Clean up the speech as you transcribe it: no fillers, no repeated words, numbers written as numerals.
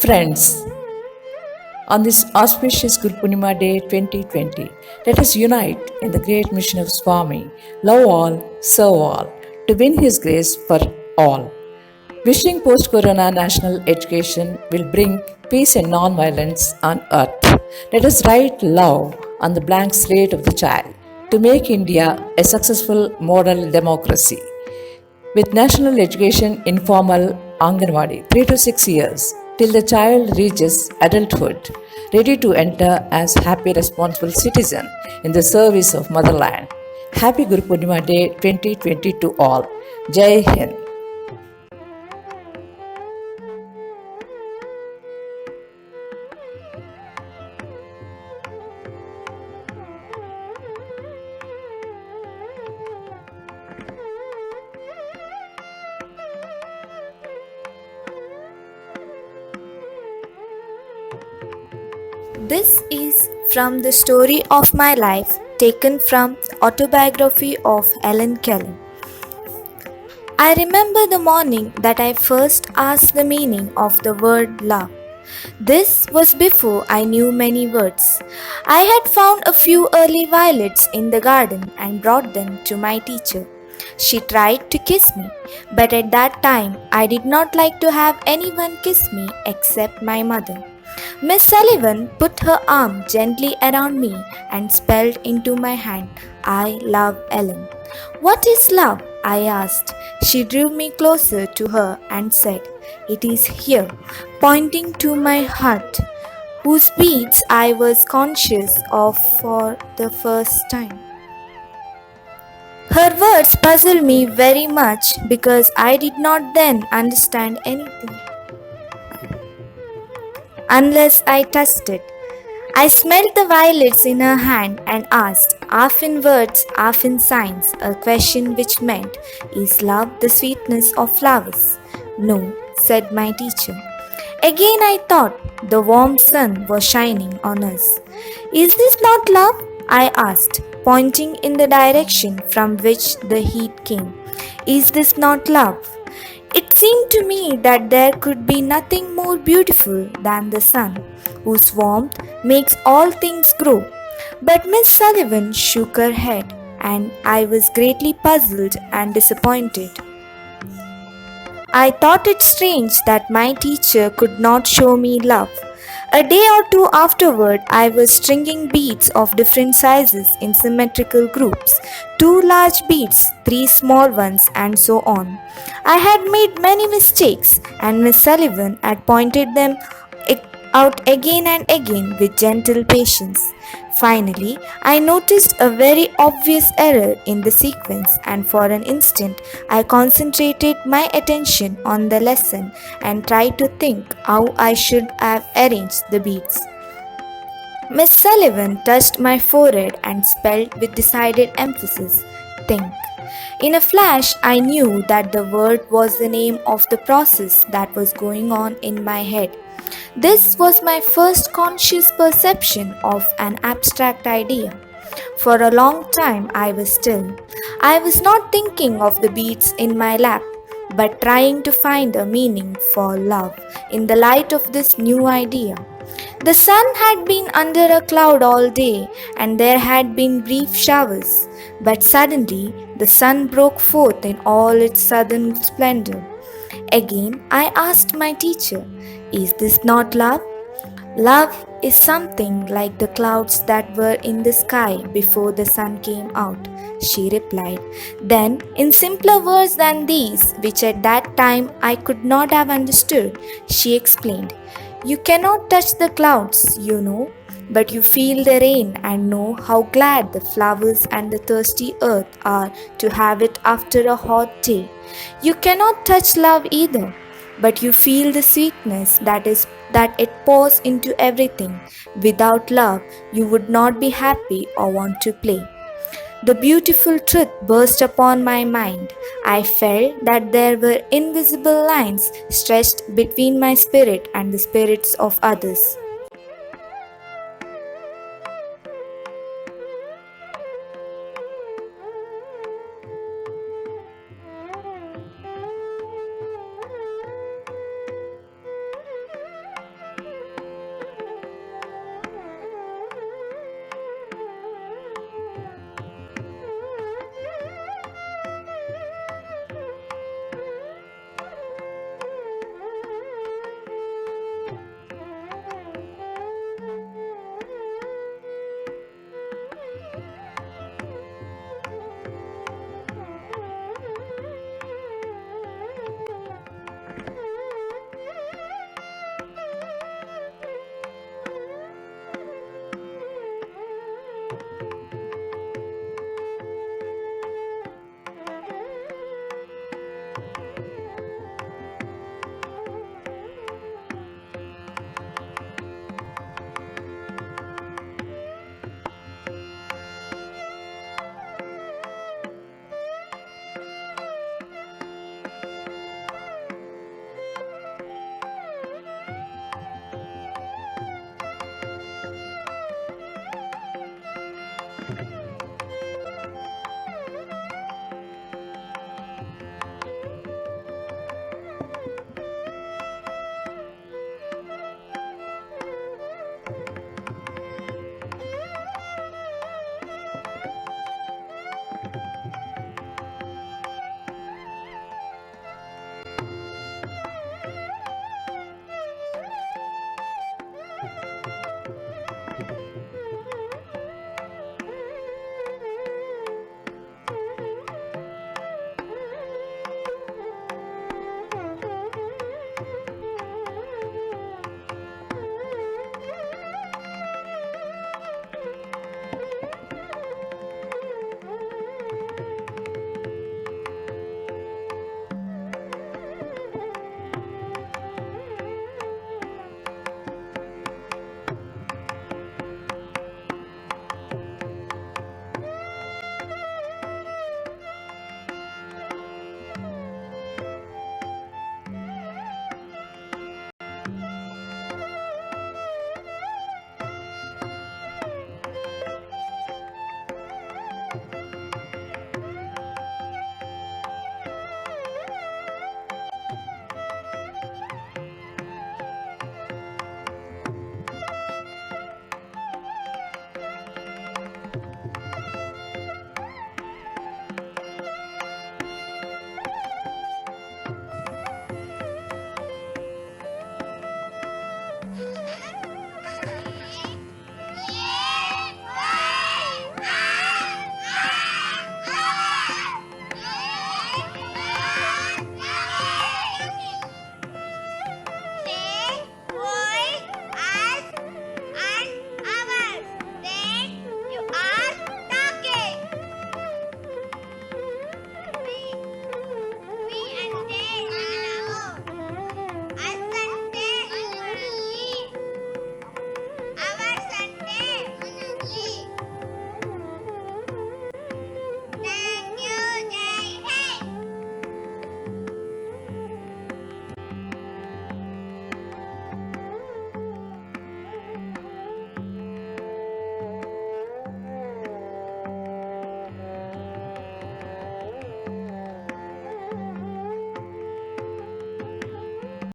Friends, on this auspicious Gurupurnima day 2020, let us unite in the great mission of Swami, love all, serve all, to win His grace for all. Wishing post-corona national education will bring peace and non-violence on earth. Let us write love on the blank slate of the child to make India a successful model democracy. With national education informal Anganwadi 3 to 6 years till the child reaches adulthood, ready to enter as happy responsible citizen in the service of motherland. Happy Guru Purnima Day 2020 to all. Jai Hind. This is from the story of my life taken from autobiography of Ellen Keller. I remember the morning that I first asked the meaning of the word love. This was before I knew many words. I had found a few early violets in the garden and brought them to my teacher. She tried to kiss me, but at that time I did not like to have anyone kiss me except my mother. Miss Sullivan put her arm gently around me and spelled into my hand, I love Ellen. What is love? I asked. She drew me closer to her and said, It is here, pointing to my heart, whose beats I was conscious of for the first time. Her words puzzled me very much because I did not then understand anything unless I touched it. I smelled the violets in her hand and asked, half in words, half in signs, a question which meant, Is love the sweetness of flowers? No, said my teacher. Again I thought the warm sun was shining on us. Is this not love? I asked, pointing in the direction from which the heat came. Is this not love? It seemed to me that there could be nothing more beautiful than the sun, whose warmth makes all things grow. But Miss Sullivan shook her head, and I was greatly puzzled and disappointed. I thought it strange that my teacher could not show me love. A day or two afterward, I was stringing beads of different sizes in symmetrical groups, 2 large beads, 3 small ones, and so on. I had made many mistakes, and Miss Sullivan had pointed them out again and again with gentle patience. Finally, I noticed a very obvious error in the sequence, and for an instant I concentrated my attention on the lesson and tried to think how I should have arranged the beads. Miss Sullivan touched my forehead and spelled with decided emphasis, Think. In a flash, I knew that the word was the name of the process that was going on in my head. This was my first conscious perception of an abstract idea. For a long time I was still. I was not thinking of the beads in my lap, but trying to find a meaning for love in the light of this new idea. The sun had been under a cloud all day, and there had been brief showers, but suddenly the sun broke forth in all its southern splendor. Again I asked my teacher, Is this not love? Love is something like the clouds that were in the sky before the sun came out, she replied. Then, in simpler words than these, which at that time I could not have understood, she explained, You cannot touch the clouds, you know, but you feel the rain and know how glad the flowers and the thirsty earth are to have it after a hot day. You cannot touch love either, but you feel the sweetness that it pours into everything. Without love, you would not be happy or want to play. The beautiful truth burst upon my mind. I felt that there were invisible lines stretched between my spirit and the spirits of others.